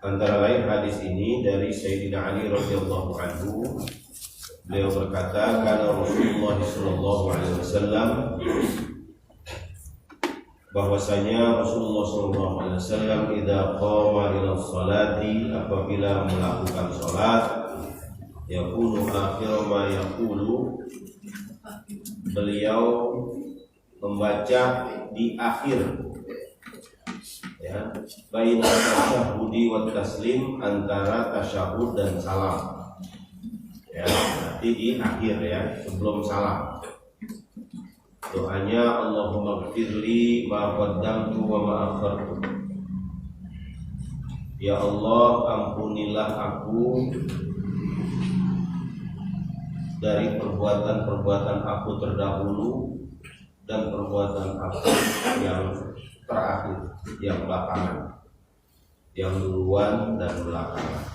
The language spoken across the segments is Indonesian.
Antara lain hadis ini dari Sayyidina Ali radhiyallahu anhu. Beliau berkata, karena Rasulullah sallallahu alaihi wasallam, bahwasanya Rasulullah sallallahu alaihi wasallam idza qama ila sholati, apabila melakukan salat, yaqulu akhir ma yaqulu, beliau membaca di akhir, ya, baina tasyahudi wa taslim, antara tasyahud dan salam, ya, nanti di akhir, ya, sebelum salam. Doanya Allahumma gfirli ma qaddamtu wa ma akhartu. Ya Allah, ampunilah aku dari perbuatan-perbuatan aku terdahulu dan perbuatan aku yang terakhir, yang belakangan, yang duluan dan belakangan.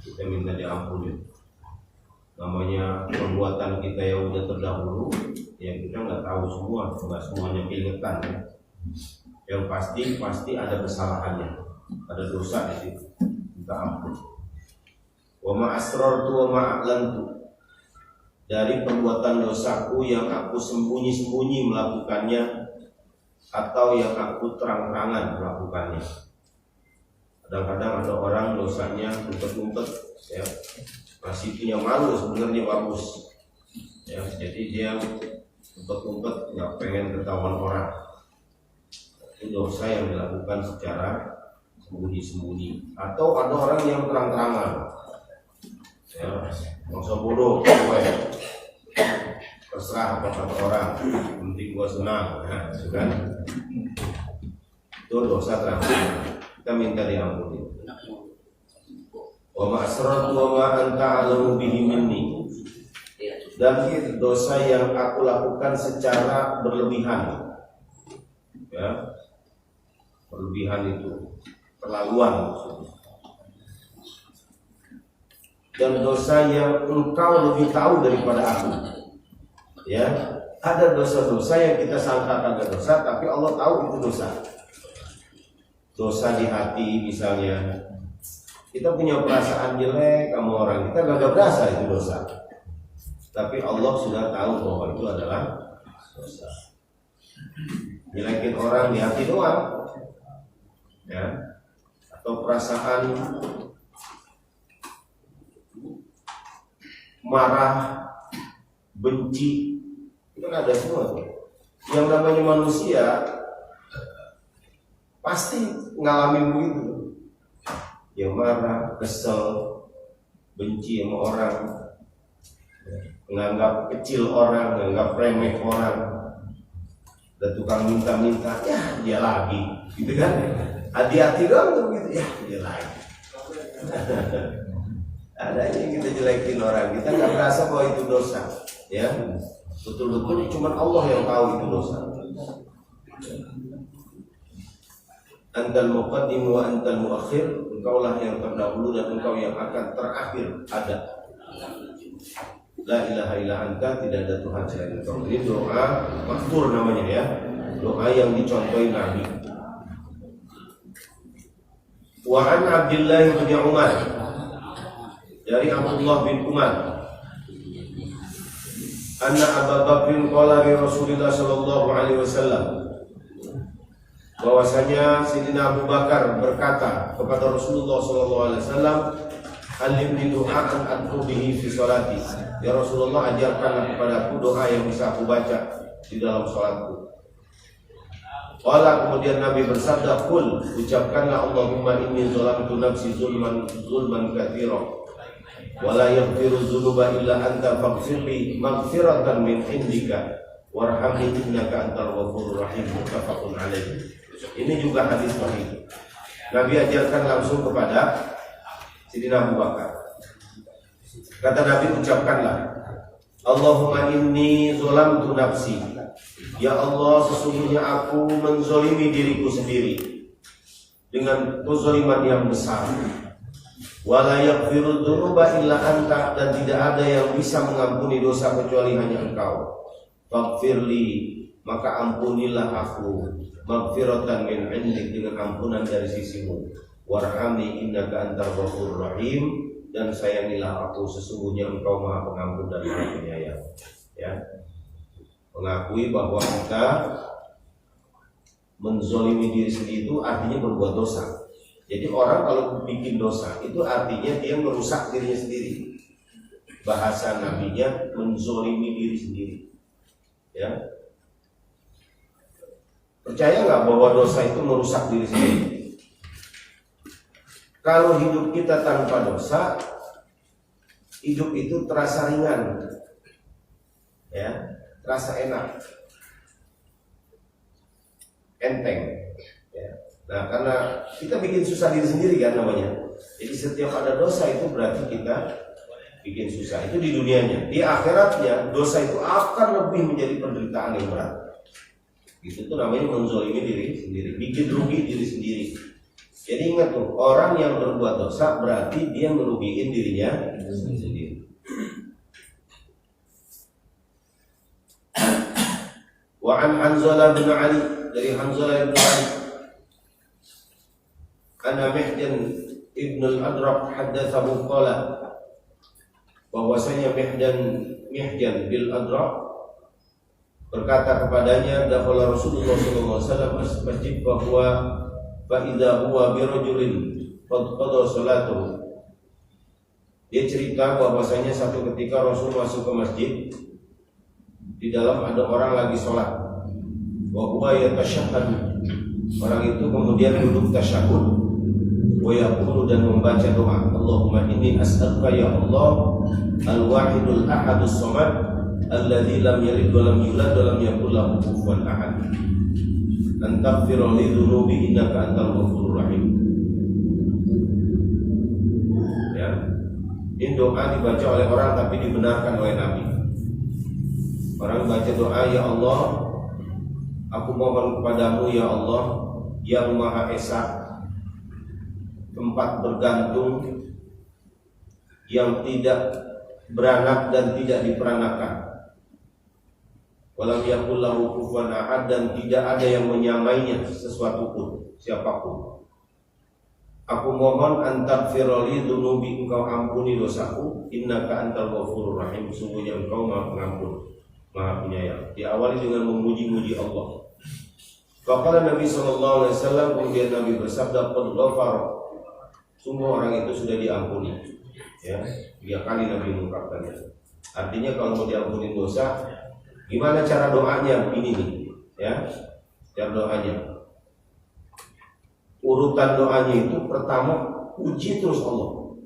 Kita minta diampuni. Namanya perbuatan kita yang udah terdahulu, ya kita nggak tahu semua, nggak semuanya keingetan, ya. Yang pasti ada kesalahannya, ada dosa di situ. Minta ampun. Wa ma asrartu wa ma a'lantu, dari perbuatan dosaku yang aku sembunyi-sembunyi melakukannya atau yang aku terang-terangan melakukannya. Kadang-kadang ada orang dosanya ngumpet-ngumpet, ya, masih punya malu sebenarnya bagus, ya, jadi dia ngumpet-ngumpet, nggak pengen ketahuan orang. Itu dosa yang dilakukan secara sembunyi-sembunyi. Atau ada orang yang terang-terangan, ya, masa bodoh, gue terserah apa kata orang, penting gue senang, ya, kan? Itu dosa terang-terangan, kita minta diampuni. Wa ma asrartu wa ma anta a'lamu bihi minni, dan dosa yang aku lakukan secara berlebihan, ya, berlebihan itu terlaluan maksudnya. Dan dosa yang engkau lebih tahu daripada aku, ya, ada dosa-dosa yang kita sangka ada dosa, tapi Allah tahu itu dosa. Dosa di hati misalnya, kita punya perasaan jelek sama orang, kita gak berasa itu dosa, tapi Allah sudah tahu bahwa itu adalah dosa. Jelekin orang di hati doang, ya, atau perasaan marah, benci, itu kan ada semua. Yang namanya manusia pasti ngalamin begitu, yang marah, kesel, benci sama orang, menganggap kecil orang, menganggap remeh orang, dan tukang minta-minta, ya dia lagi, gitu kan? Hati-hati dong tuh gitu, ya dia lagi. Ada yang kita jelekin orang, kita nggak merasa bahwa itu dosa, ya. Betul-betul cuma Allah yang tahu itu dosa. Antal muqaddim wa antal muakhir, engkaulah yang terdahulu dan engkau yang akan terakhir ada. La ilaha illa anta, tidak ada Tuhan selain engkau. Ini doa maksur namanya, ya, doa yang dicontohi Nabi. Wa an Abdullah bin Umar, dari Abdullah bin Umar, anna Abu Bakr qala li Rasulillah sallallahu alaihi wasallam, bahwasanya Sayyidina Abu Bakar berkata kepada Rasulullah sallallahu alaihi wasallam, alimni du'aan ad'u bihi fi sholati, ya Rasulullah, ajarkanlah kepadaku doa yang bisa aku baca di dalam sholatku. Qala, kemudian Nabi bersabda, qul, ucapkanlah, Allahumma inni zalamtu nafsi zulman katsira wa la yaghfiru dzunuba illa anta faghfirli maghfiratan min indika warhamni innaka antal ghafurur rahim. Muttafaqun alaih. Ini juga hadis sahih. Nabi ajarkan langsung kepada Sayyidina Abu Bakar. Kata Nabi, ucapkanlah, Allahumma inni zalamtu nafsi, ya Allah, sesungguhnya aku menzolimi diriku sendiri dengan kezaliman yang besar. Wala yaghfiru dzunuba illa anta, dan tidak ada yang bisa mengampuni dosa kecuali hanya Engkau. Faghfirli, maka ampunilah aku maghfiratan min 'indik, dengan ampunan dari sisimu. Warhamni innaka antal ghafurur rahim, dan sayangilah aku, sesungguhnya engkau maha pengampun dan maha penyayang. Ya, mengakui bahwa kita menzolimi diri sendiri itu artinya berbuat dosa. Jadi orang kalau bikin dosa itu artinya dia merusak dirinya sendiri. Bahasa nabinya menzolimi diri sendiri. Ya, percaya nggak bahwa dosa itu merusak diri sendiri? Kalau hidup kita tanpa dosa, hidup itu terasa ringan, ya, terasa enak, enteng. Ya. Nah, karena kita bikin susah diri sendiri kan namanya. Jadi setiap ada dosa itu berarti kita bikin susah. Itu di dunianya. Di akhiratnya dosa itu akan lebih menjadi penderitaan yang berat. Itu tuh namanya menzolimi diri sendiri, bikin rugi diri sendiri. Jadi ingat tuh, orang yang berbuat dosa berarti dia merugikan dirinya sendiri. Wa an Hanzalah bin Ali, dari Hanzalah bin Ali, anna Mihjan ibn al-Adraq haddatsahu qala, bahwasanya Mihjan bil Adraq berkata kepadanya, dakhala Rasulullah sallallahu alaihi wasallam masjid bahwa fa idza huwa bi rajulin qad qada salatuhu. Dia cerita bahwasanya satu ketika Rasul masuk ke masjid, di dalam ada orang lagi sholat. Wa huwa yatashahhadu. Orang itu kemudian duduk tasyahud. Wa yaqulu, dan membaca doa. Allahumma inni as'aluka ya Allah al-wahidul ahadus samad alladzi lam yalid wa lam yulad wa lam yakul lahu kufuwan ahad. An taghfira li dhunubi innaka antal ghafurur rahim. Ya. Ini doa dibaca oleh orang tapi dibenarkan oleh Nabi. Orang baca doa, ya Allah, aku mohon kepadamu ya Allah yang Maha Esa, tempat bergantung yang tidak beranak dan tidak diperanakan. Walam yakul lahu kufuwan ahad, dan tidak ada yang menyamainya sesuatu pun, siapapun. Aku mohon antaghfirli dzunubi, engkau ampuni dosaku, innaka antal ghafurur rahim, sungguhnya engkau Maha Pengampun, Maha Penyayang. Diawali dengan memuji-muji Allah. Faqala Nabi sallallahu alaihi wasallam, kemudian Nabi bersabda, qad ghafara, sungguh orang itu sudah diampuni. Ya, 3 kali Nabi mengungkapkannya. Artinya kalau mau diampuni dosa, gimana cara doanya? Ini nih, ya, cara doanya. Urutan doanya itu pertama puji terus Allah.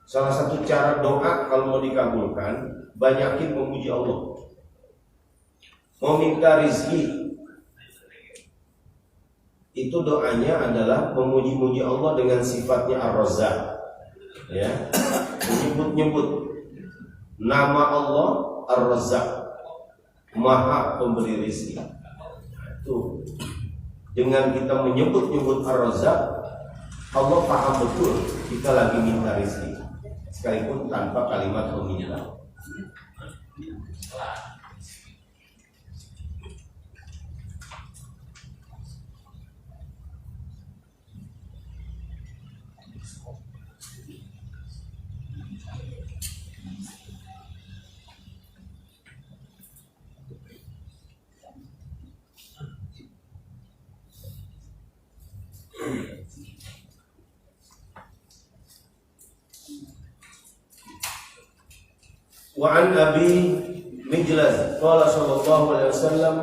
Salah satu cara doa kalau mau dikabulkan, banyakin memuji Allah. Mau minta rizki, itu doanya adalah memuji-muji Allah dengan sifatnya Ar-Razzaq. Ya, menyebut-nyebut nama Allah Ar-Razzaq, Maha Pemberi rizki. Tuh, dengan kita menyebut-nyebut Ar-Razzaq, Allah paham betul kita lagi minta rizki, sekalipun tanpa kalimat meminta. Wa an Abi Mijlaz qala sallallahu alaihi wasallam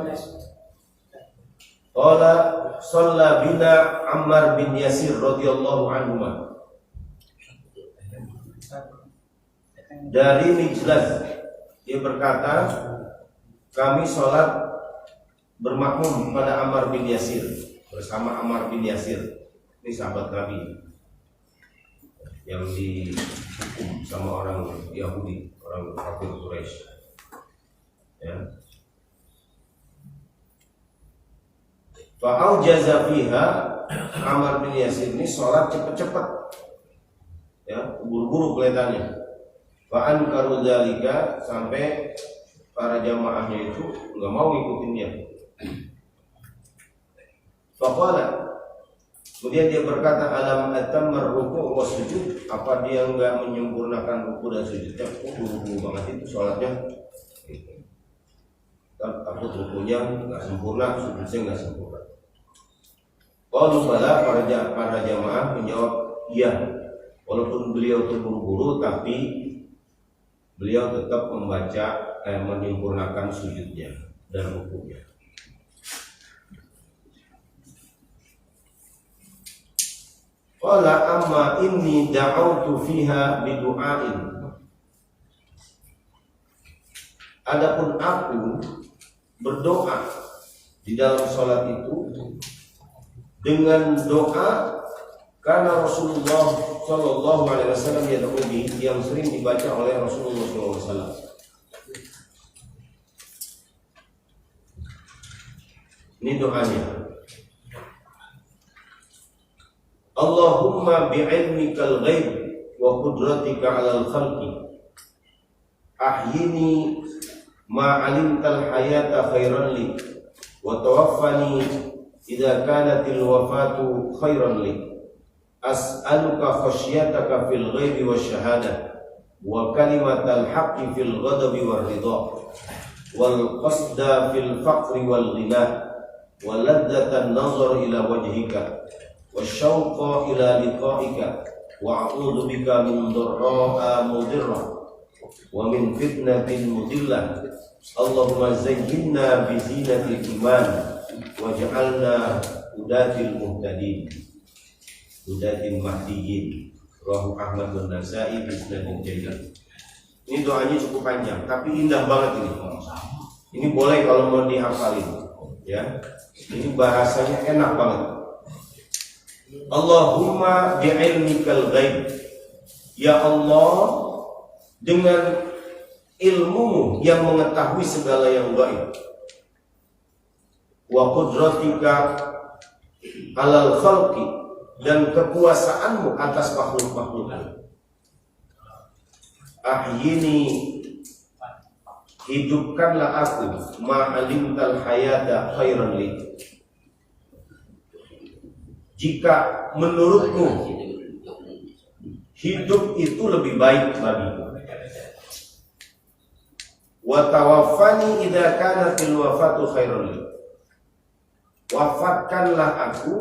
qala shalla bina Ammar bin Yasir radhiyallahu anhu. Dari Mijlaz, dia berkata, kami sholat bermakmum pada Ammar bin Yasir, bersama Ammar bin Yasir. Ini sahabat Nabi yang dihukum sama orang Yahudi, orang kafir Quraisy. Ya. Fa'aujaza fiha, Ammar bin Yasir ini sholat cepat-cepat, ya, buru-buru kelihatannya. Fa'ankaru dzalika, sampai para jamaahnya itu nggak mau ngikutin dia, Faqala, kemudian dia berkata, alam atammar ruku' wa sujud, apa dia enggak menyempurnakan ruku' dan sujudnya? Buru-buru banget itu sholatnya. Takut rukunya enggak sempurna, sujudnya enggak sempurna. Qalu bala, para jamaah menjawab iya. Walaupun beliau terburu-buru, tapi beliau tetap menyempurnakan sujudnya dan rukunya. Qala amma inni da'autu fiha bidu'ain. Adapun aku berdoa di dalam salat itu dengan doa karena Rasulullah Shallallahu Alaihi Wasallam yang sering dibaca oleh Rasulullah Shallallahu Alaihi Wasallam. Ini doanya. Allahumma bi'ilmikal ghaib wa qudratika 'alal khalqi ahyini ma 'alimtal hayata khairan li wa tawaffani idza kanatil wafatu khairan li as'aluka khasyataka fil ghaibi wasyahadah wa kalimatal haqqi fil ghadabi war ridha wal qasda fil faqri wal ghina wa ladzatan nazar ila wajhika wasyauqa ila liqa'ika wa a'udzu bika min dharra'a mudirrah wa min fitnatin mudillah. Allahumma zayyinna bi zinatil iman waj'alna hudatil muhtadin hudatil mahdiyyin. Rawahu Ahmad bin Nasa'i bi isnadin jayyid. Ini doanya cukup panjang tapi indah banget ini. Ini boleh kalau mau dihafalin ya. Ini bahasanya enak banget. Allahumma bi'ilmikal ghaib, ya Allah dengan ilmumu yang mengetahui segala yang gaib, wa qudratika 'alal khalqi, dan kekuasaanmu atas makhluk-makhlukmu. Ahyini, hidupkanlah aku, ma'alimtal hayata khairan li, jika menurutmu hidup itu lebih baik bagiku. Wa tawaffani idza kanatil wafatu khairan li, wafatkanlah aku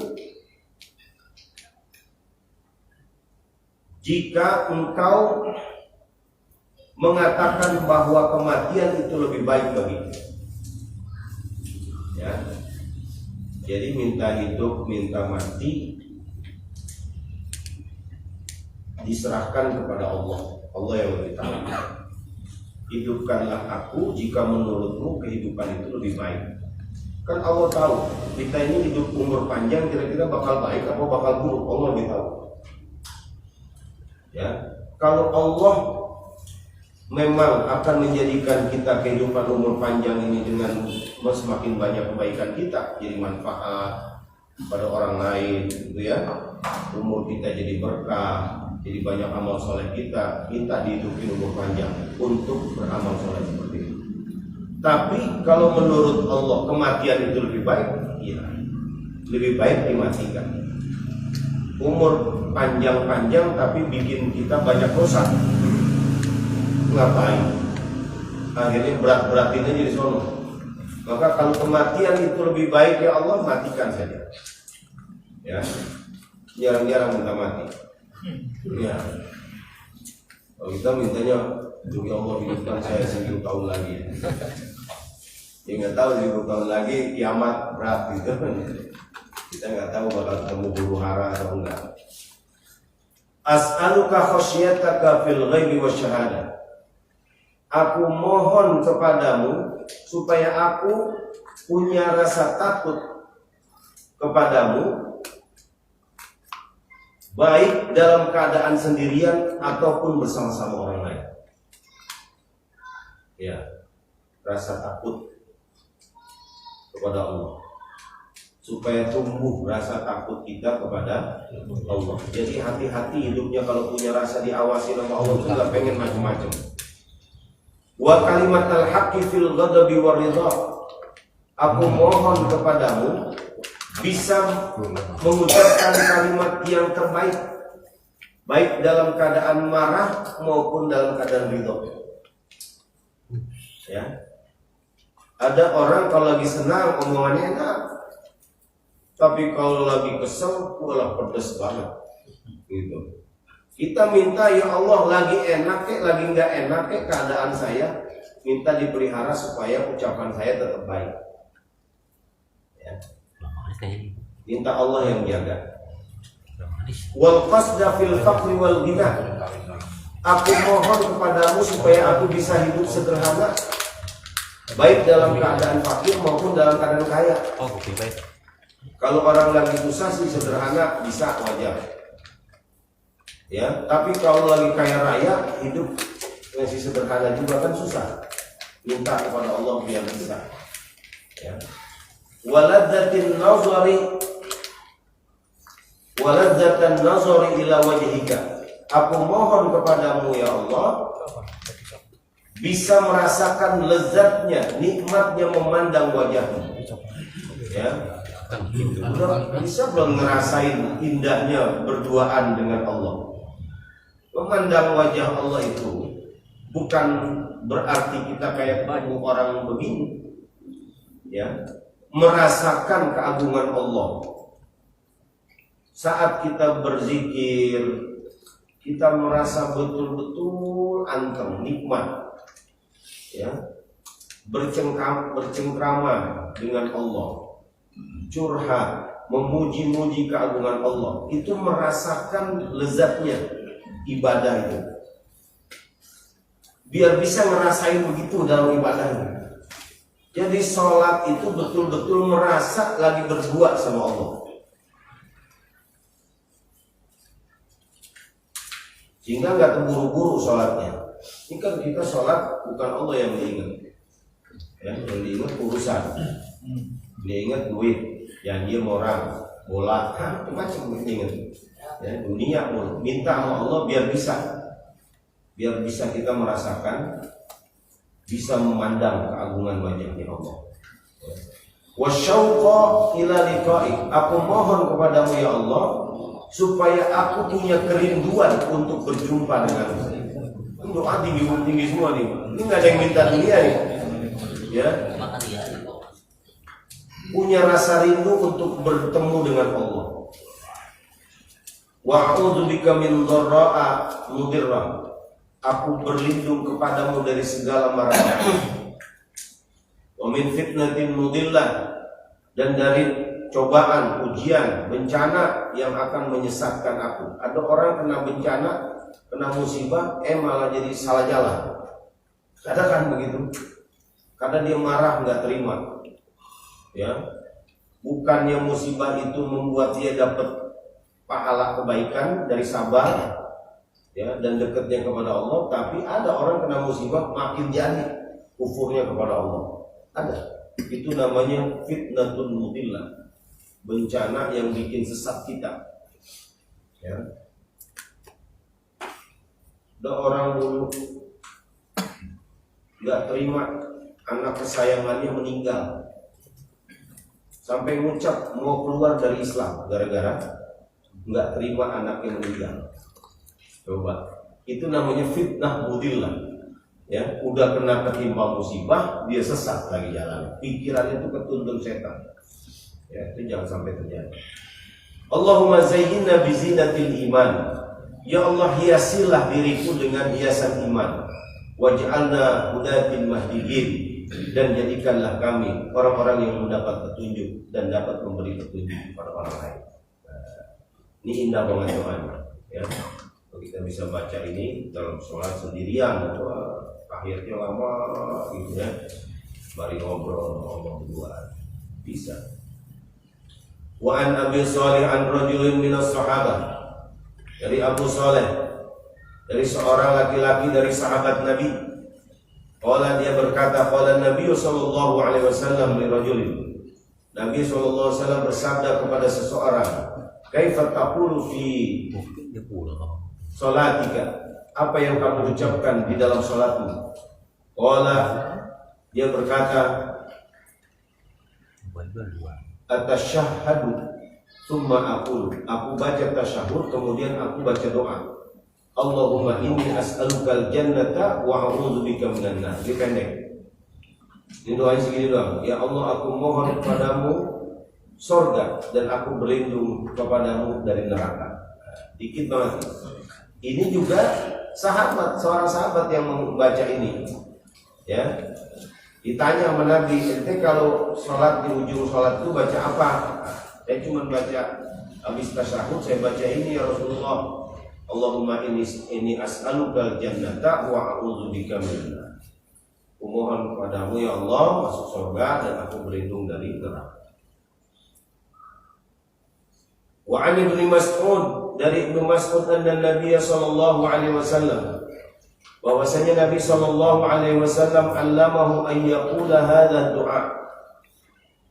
jika engkau mengatakan bahwa kematian itu lebih baik bagiku. Ya. Jadi minta hidup, minta mati diserahkan kepada Allah. Allah yang lebih tahu. Hidupkanlah aku jika menurutmu kehidupan itu lebih baik. Kan Allah tahu kita ini hidup umur panjang kira-kira bakal baik atau bakal buruk. Allah lebih tahu. Ya, kalau Allah memang akan menjadikan kita kehidupan umur panjang ini dengan semakin banyak kebaikan kita, jadi manfaat pada orang lain, gitu ya. Umur kita jadi berkah, jadi banyak amal soleh kita dihidupi umur panjang untuk beramal soleh seperti itu. Tapi kalau menurut Allah kematian itu lebih baik, iya, lebih baik dimatikan. Umur panjang-panjang tapi bikin kita banyak dosa, ngapain? Akhirnya berat-beratin aja di sono. Maka kalau kematian itu lebih baik, ya Allah, matikan saja. Ya, jarang-jarang minta mati. Ya, kalau kita mintanya, ya Allah hidupkan saya 1000 tahun lagi. Ya nggak tahu 1000 tahun lagi kiamat berat gitu. Kita nggak tahu bakal ketemu huru hara atau enggak. As'aluka khasyataka fil ghaibi wasyahadah. Aku mohon kepadamu supaya aku punya rasa takut kepadamu, baik dalam keadaan sendirian ataupun bersama-sama orang lain. Ya, rasa takut kepada Allah, supaya tumbuh rasa takut kita kepada Allah. Jadi hati-hati hidupnya kalau punya rasa diawasi sama Allah, itu nggak pengen macam-macam. Wa kalimat al-haqqi fil ghadabi war ridha, Aku mohon kepadamu bisa mengucapkan kalimat yang terbaik, baik dalam keadaan marah maupun dalam keadaan ridho. Ya, ada orang kalau lagi senang omongannya enak, tapi kalau lagi kesel, walah pedas banget. Gitu. Kita minta ya Allah lagi enak kek, lagi nggak enak kek keadaan saya, minta dipelihara supaya ucapan saya tetap baik. Ya. Minta Allah yang jaga. Wal qasda fil faqri wal ghina. Aku mohon kepadamu supaya aku bisa hidup sederhana, baik dalam keadaan fakir maupun dalam keadaan kaya. Kalau orang lagi susah sih sederhana bisa wajar. Ya, tapi kalau lagi kaya raya hidup masih sederhana juga kan susah. Minta kepada Allah biar bisa. Ya. Waladzatin nazari ila wajhika. Aku mohon kepadamu ya Allah bisa merasakan lezatnya, nikmatnya memandang wajahmu. Ya. Bisa belum ngerasain indahnya berduaan dengan Allah. Memandang wajah Allah itu bukan berarti kita kayak banyak orang begini. Ya. Merasakan keagungan Allah. Saat kita berzikir, kita merasa betul-betul anteng, nikmat. Ya. Bercengkrama dengan Allah. Curhat, memuji-muji keagungan Allah. Itu merasakan lezatnya ibadah itu. Biar bisa ngerasain begitu dalam ibadahnya. Jadi sholat itu betul-betul merasa lagi berdua sama Allah. Sehingga nggak terburu-buru sholatnya. Ini kan kita sholat bukan Allah yang diingat. Ya, yang diingat urusan. Dia ingat duit, janji orang, bola, macam-macam diingat. Ya, dunia minta sama Allah biar bisa kita merasakan, bisa memandang keagungan wajahnya Allah. Wasyauqa ila liqa'ik. Aku mohon kepadamu ya Allah supaya aku punya kerinduan untuk berjumpa denganmu. Doa tinggi semua nih. Ini nggak ada yang minta dunia nih. Ya. Punya rasa rindu untuk bertemu dengan Allah. Wa a'udzubika min dharra'a mudirra. Aku berlindung kepadamu dari segala mara. Wa min fitnatin mudillah, dan dari cobaan, ujian, bencana yang akan menyesatkan aku. Ada orang kena bencana, kena musibah, malah jadi salah jalan. Kadang kan begitu. Karena dia marah nggak terima. Ya, bukannya musibah itu membuat dia dapat pahala kebaikan dari sabar, ya, dan dekatnya kepada Allah, tapi ada orang kena musibah makin jadi kufurnya kepada Allah. Ada. Itu namanya fitnatun mudillah, bencana yang bikin sesat kita. Ya. Ada orang dulu nggak terima anak kesayangannya meninggal, sampai ngucap mau keluar dari Islam gara-gara nggak terima anaknya meninggal. Coba, itu namanya fitnah mudillah. Ya, udah kena ketimpa musibah, dia sesat lagi jalan. Pikirannya itu ketuntun setan. Ya, itu jangan sampai terjadi. Allahumma zayyinna bizinatil iman. Ya Allah, hiasilah diriku dengan hiasan iman. Waj'alna hudatin mahdiyin, dan jadikanlah kami orang-orang yang mendapat petunjuk dan dapat memberi petunjuk kepada orang lain. Ini indah banget doanya. Ya. Kalau kita bisa baca ini dalam sholat sendirian, akhirnya lama gitu ya, mari ngomong berdua bisa. Wa an Abi Shalih an rajulin minas sahabah, dari Abu Shalih, dari seorang laki-laki dari sahabat Nabi. Qala, dia berkata, qala Nabi sallallahu alaihi wasallam li rajulin. Nabi sallallahu alaihi wasallam bersabda kepada seseorang, kaifa taqulu fi sholatika, apa yang kamu ucapkan di dalam salatmu? Qala, dia berkata, Atasyahhadu tsumma aqulu, aku baca tasyahud kemudian aku baca doa. Allahumma inni as'alukal jannata wa a'udzubika minan nar. Ini pendek. Ini doa segini doang. Ya Allah, aku mohon kepadamu surga dan aku berlindung kepadamu dari neraka. Dikit banget. Ini juga seorang sahabat yang membaca ini. Ya. Ditanya sama Nabi, ente kalau sholat di ujung sholat itu baca apa? Saya cuma baca habis tasyahud, saya baca ini ya Rasulullah. Allahumma inni as'alukal jannata wa a'udzubika minan nar. Kumohon kepadamu ya Allah masuk surga dan aku berlindung dari neraka. Wa 'an Ibnu Mas'ud, dari Ibnu Mas'ud anna Nabi sallallahu alaihi wasallam, bahwasanya Nabi sallallahu alaihi wasallam allamahu an yaqula hadza du'a,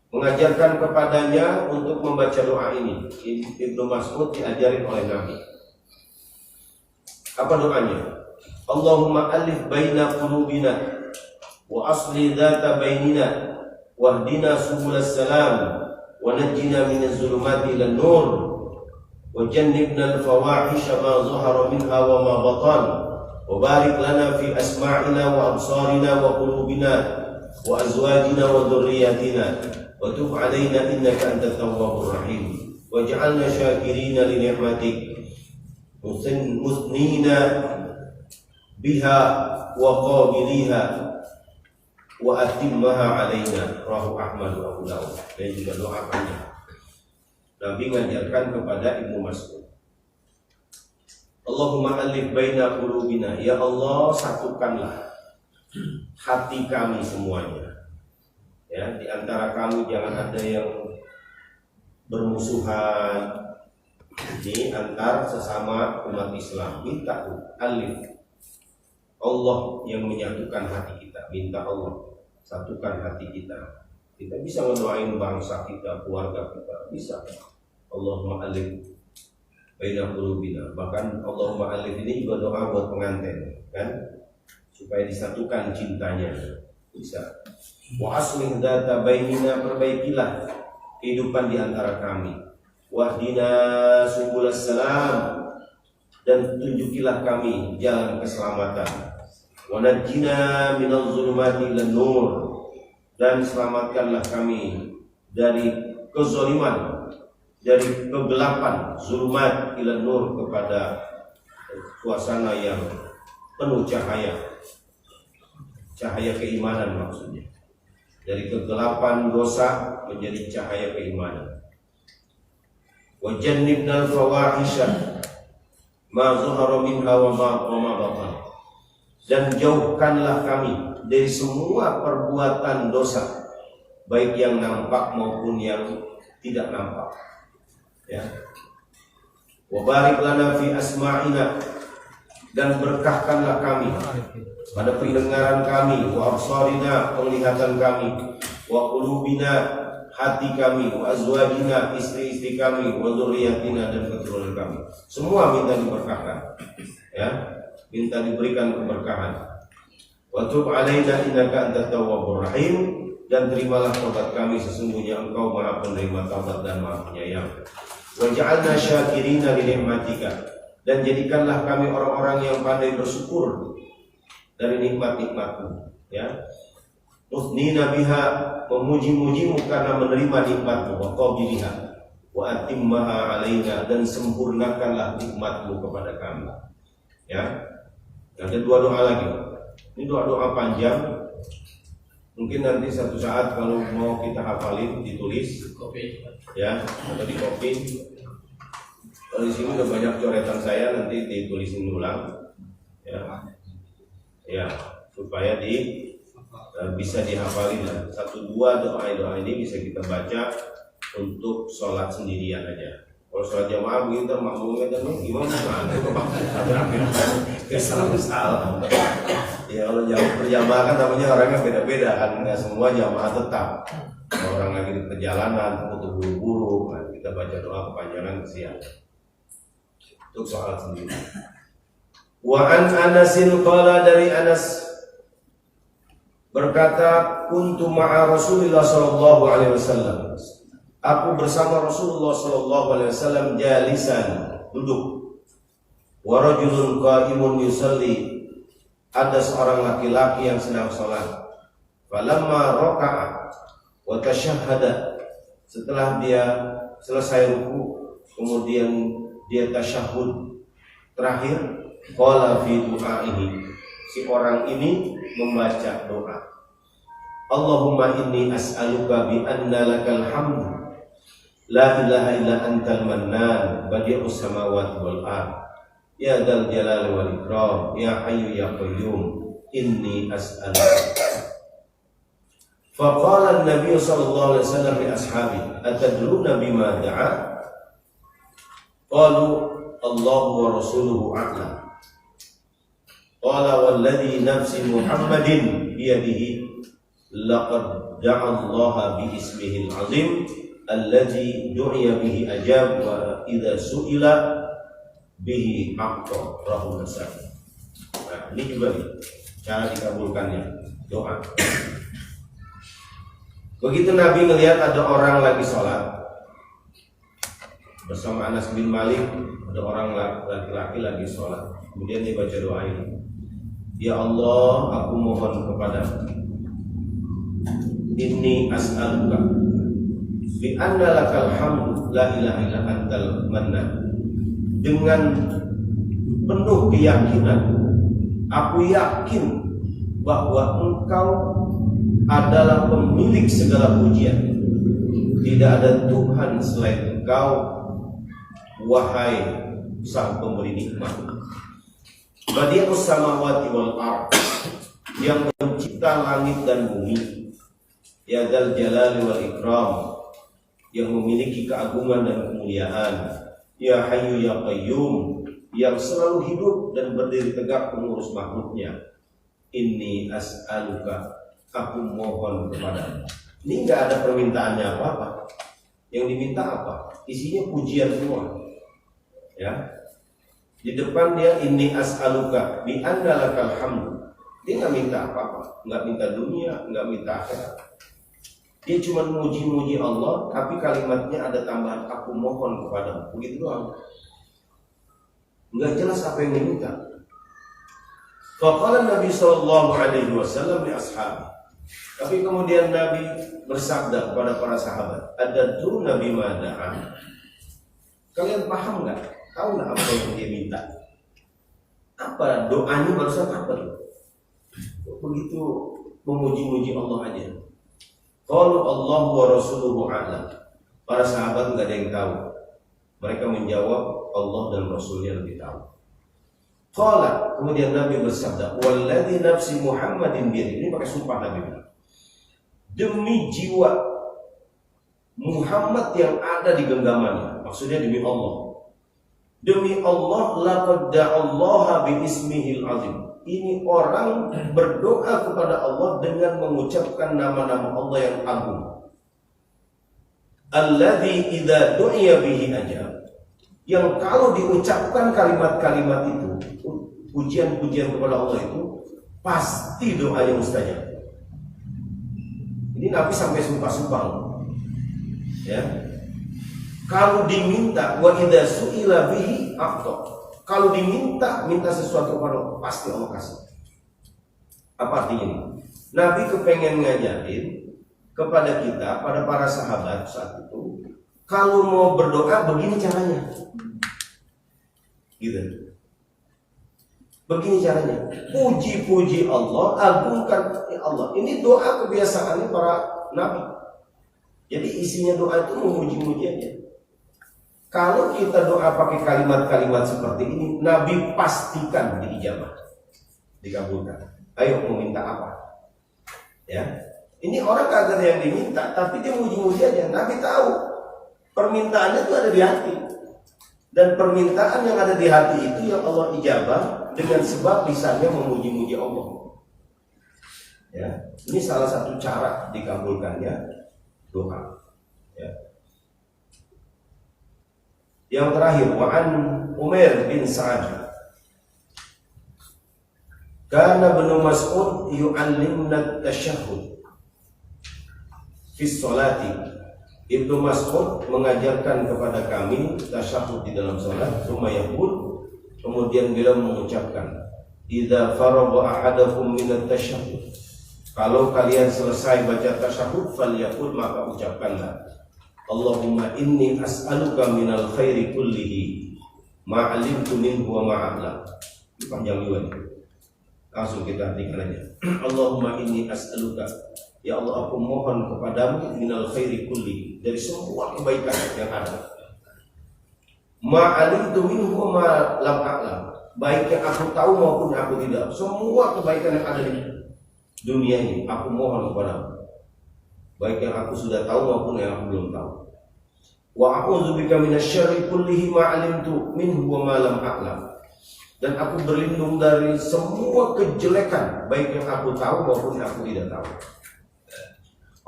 mengajarkan kepadanya untuk membaca doa ini. Ibnu Mas'ud diajarin oleh Nabi. Apa doanya? Allahumma alif baina qulubina wa asli dzata bainina wahdina subulas salam wa najjina minaz zulumati ilan nur wa jannibna al-fawahisha ma zahara minha wa ma batan wa barik lana fi asma'ina wa absarina wa qulubina wa azwajina wa dhurriyyatina wa tub 'alaina innaka antat tawwabur rahim waj'alna syakirina li ni'matik musnina biha wa qabiliha wa atimmaha alaina. Rawahu Ahmad wa Abu Dawud. Dan juga doa panjang Nabi mengajarkan kepada Ibnu Mas'ud. Allahumma alif baina qulubina, ya Allah satukanlah hati kami semuanya. Ya, di antara kami jangan ada yang bermusuhan. Ini antar sesama umat Islam. Minta alif, Allah yang menyatukan hati kita. Minta Allah satukan hati kita. Kita bisa mendoain bangsa kita, keluarga kita, bisa. Allahumma alif baina qulubina. Bahkan Allahumma alif ini juga doa buat pengantin, kan? Supaya disatukan cintanya. Bisa. Wa aslih dzata bainina, perbaikilah kehidupan di antara kami. Wahdina subulas salam, dan tunjukilah kami jalan keselamatan. Wa najjina minaz zulumati ilan nur, dan selamatkanlah kami dari kezaliman, dari kegelapan, zulumat ilan nur, kepada suasana yang penuh cahaya, cahaya keimanan maksudnya. Dari kegelapan dosa menjadi cahaya keimanan. Wa jannibnal fawahisha ma zahara minha wa ma batan, dan jauhkanlah kami dari semua perbuatan dosa, baik yang nampak maupun yang tidak nampak. Ya. Wa barik lana fi asma'ina, dan berkahkanlah kami pada pendengaran kami, wa absarina, penglihatan kami, wa qulubina, hati kami, wa azwajina, istri-istri kami, wa dzurriyyatina, dan keturunan kami. Semua minta diberkahkan. Ya, minta diberikan keberkahan. Wa tub 'alaina innaka antat tawwabur rahim, dan terimalah taubat kami, sesungguhnya Engkau Maha penerima taubat dan Maha penyayang. Wa ja'alna syakirina li ni'matika, dan jadikanlah kami orang-orang yang pandai bersyukur dari nikmat-nikmat-Mu. Ya. Musnina biha, memuji-mujimu karena menerima nikmat-Mu, wa qabiliha wa atimmaha alaina, dan sempurnakanlah nikmat-Mu kepada kami. Ya. Ada dua doa lagi. Ini doa-doa panjang. Mungkin nanti satu saat kalau mau kita hafalin ditulis, ya, atau di copy. Kalau di sini udah banyak coretan saya, nanti ditulisin ulang. Ya. Ya, supaya bisa dihafalin lah. 1-2 doa ini bisa kita baca untuk sholat sendirian aja. Kalau sholat jamaah begitu makmumnya kan gimana? Salah. Ya kalau berjamaah kan namanya orangnya beda-beda kan, nggak semua jamaah tetap. Kalau orang lagi di perjalanan, butuh buru-buru, kan kita baca doa kepanjangan siang. Untuk sholat sendiri. Wa an Anasin qala, dari Anas berkata, kuntu ma'a Rasulillah sallallahu alaihi wasallam. Aku bersama Rasulullah sallallahu alaihi wasallam jalisan, duduk. Wa rajulun qa'imun yusalli. Ada seorang laki-laki yang sedang salat. Falamma raka'a wa tasyahhada. Setelah dia selesai ruku, kemudian dia tasyahud terakhir, qala fi du'aihi. Si orang ini membaca doa. Allahumma inni as'aluka bi anna lakal hamdu la ilaha illa antal mannan badi'us samawati wal ard ya dzal jalali wal ikram ya hayyu ya qayyum inni as'aluka. Faqala an-nabiy sallallahu alaihi wasallam li ashabi atadruna bima da'a? Qalu Allahu wa rasuluhu a'lam. Qala walladhi nafsi Muhammadin biyadihi laqad da'a Allah bi ismihi al-azim alladhi du'iya bihi ajab wa idza su'ila bihi aqta rahu nasab. Nah, ini juga nih, cara dikabulkannya doa. Begitu Nabi melihat ada orang lagi sholat bersama Anas bin Malik, ada orang laki-laki lagi sholat, kemudian dia baca doa ini. Ya Allah, aku mohon kepadamu, inni as'aluka bi anna lakal hamdu la ilaha illa antal mannan. Dengan penuh keyakinan, aku yakin bahwa engkau adalah pemilik segala pujian. Tidak ada Tuhan selain engkau, wahai sang pemberi nikmat. Badi'us samawati wal ard, yang mencipta langit dan bumi. Ya dzal jalali wal ikram, yang memiliki keagungan dan kemuliaan. Ya hayyu ya qayyum, yang selalu hidup dan berdiri tegak mengurus makhluknya. Inni as'aluka, aku mohon kepadamu. Ini enggak ada permintaannya apa-apa. Yang diminta apa? Isinya pujian semua. Ya. Di depan dia inni as'aluka bi anna lakal hamdu. Dia enggak minta apa-apa, enggak minta dunia, enggak minta akhirat. Dia cuma muji-muji Allah, tapi kalimatnya ada tambahan aku mohon kepadamu. Begitu doang. Enggak jelas apa yang diminta. Faqala Nabi sallallahu alaihi wasallam li ashabi. Tapi kemudian Nabi bersabda kepada para sahabat, "Adadruna bima da'a?" Kalian paham enggak? Tahu enggak apa yang dia minta? Apa doanya barusan apa? Begitu memuji-muji Allah aja. Qalu Allahu wa rasuluhu a'lam. Para sahabat enggak ada yang tahu. Mereka menjawab Allah dan Rasulnya lebih tahu. Qala, kemudian Nabi bersabda, "Walladzi nafsi Muhammadin biyadihi." Ini pakai sumpah Nabi. Demi jiwa Muhammad yang ada di genggamannya, maksudnya demi Allah. Demi Allah, laqad da'allaha bi ismihil azim. Ini orang berdoa kepada Allah dengan mengucapkan nama-nama Allah yang agung. Alladzi idza du'iya bihi ajab. Yang kalau diucapkan kalimat-kalimat itu, pujian-pujian kepada Allah itu pasti doanya mustajab. Ini Nabi sampai sumpah-sumpah. Ya. Kalau diminta wa idza su'ila bihi aqta. Kalau minta sesuatu kepada Allah, pasti Allah kasih. Apa artinya ini? Nabi kepengen ngajarin kepada kita, pada para sahabat saat itu, kalau mau berdoa begini caranya. Gitu. Begini caranya. Puji-puji Allah, agungkan Allah. Ini doa kebiasaannya para nabi. Jadi isinya doa itu memuji-muji aja. Kalau kita doa pakai kalimat-kalimat seperti ini, Nabi pastikan diijabah, dikabulkan. Ayo mau minta apa? Ya, ini orang kagak ada yang diminta, tapi dia muji-muji aja. Nabi tahu permintaannya itu ada di hati, dan permintaan yang ada di hati itu yang Allah ijabah dengan sebab lisannya memuji-muji Allah. Ya, ini salah satu cara dikabulkannya doa. Ya. Yang terakhir, wa'an Umair bin Sa'ad. Kana Ibnu Mas'ud yu'allimna tasyahhud fi sholati. Ibnu Mas'ud mengajarkan kepada kami tasyahhud di dalam salat. Kemudian beliau mengucapkan, idza faragha ahadakum minat tasyahhud, kalau kalian selesai baca tasyahhud, falyaqul, maka ucapkanlah, Allahumma inni as'aluka minal khairi kullihi ma 'alimtu minhu wa ma 'lam. Panjang juga nih. Langsung kita hentikan aja. Allahumma inni as'aluka, ya Allah, aku mohon kepadamu minal khairi kullihi, dari semua kebaikan yang ada. Ma 'alimtu minhu wa ma lam a'lam, baik yang aku tahu maupun aku tidak. Semua kebaikan yang ada di dunia ini aku mohon kepadamu, baik yang aku sudah tahu maupun yang aku belum tahu. Wa a'udzubika minasyarri kullihi ma 'alimtu minhu wa ma lam a'lam, dan aku berlindung dari semua kejelekan, baik yang aku tahu maupun yang aku tidak tahu.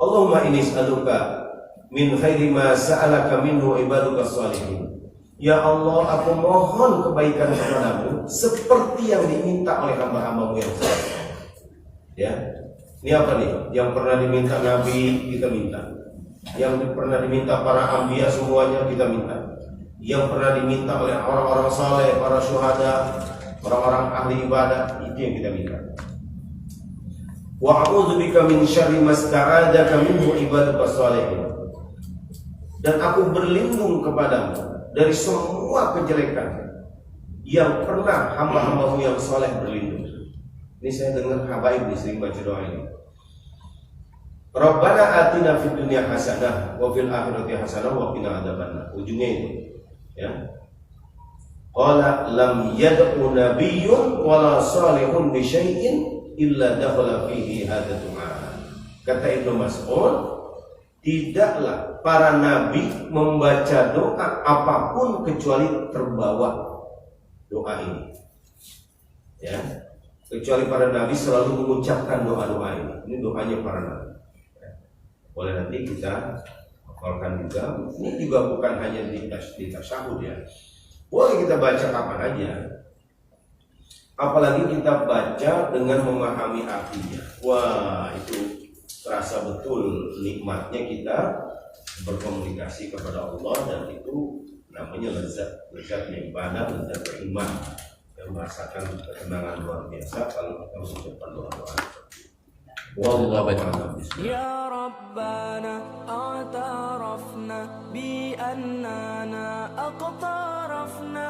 Allahumma inni as'aluka min khairi ma sa'alaka minhu ibaduka shalihin. Ya Allah, aku mohon kebaikan kepadamu seperti yang diminta oleh hamba-hambamu yang saleh. Ya, ini apa nih? Yang pernah diminta Nabi kita minta, yang pernah diminta para anbiya semuanya kita minta, yang pernah diminta oleh orang-orang saleh, para syuhada, orang-orang ahli ibadah, itu yang kita minta. Wa a'udzubika min syarri masta'adzaka minhu ibaduka shalihin, dan aku berlindung kepadamu dari semua kejelekan yang pernah hamba-hambamu yang saleh berlindung. Ini saya dengar habaib sering baca doa ini. Rabbana atina fid dunya hasanah wa fil akhirati hasanah wa qina adzabannar. Ujungnya itu, ya. Qala lam yad'u nabiyyun wala salihun bi syai'in illa dakhala fihi hadza du'a. Kata Ibnu Mas'ud, tidaklah para nabi membaca doa apapun kecuali terbawa doa ini. Ya. Kecuali para nabi selalu mengucapkan doa-doa ini. Ini doanya para nabi. Boleh nanti kita hafalkan juga. Ini juga bukan hanya di tasyahud, ya. Boleh kita baca kapan aja. Apalagi kita baca dengan memahami artinya. Wah, itu terasa betul nikmatnya kita berkomunikasi kepada Allah, dan itu namanya lezatnya ibadah, lezatnya iman, yang merasakan ketenangan luar biasa kalau kita mengucapkan doa-doa. Wallahu a'lam. Ya Rabbana a'tarafna bi annana aqtarafna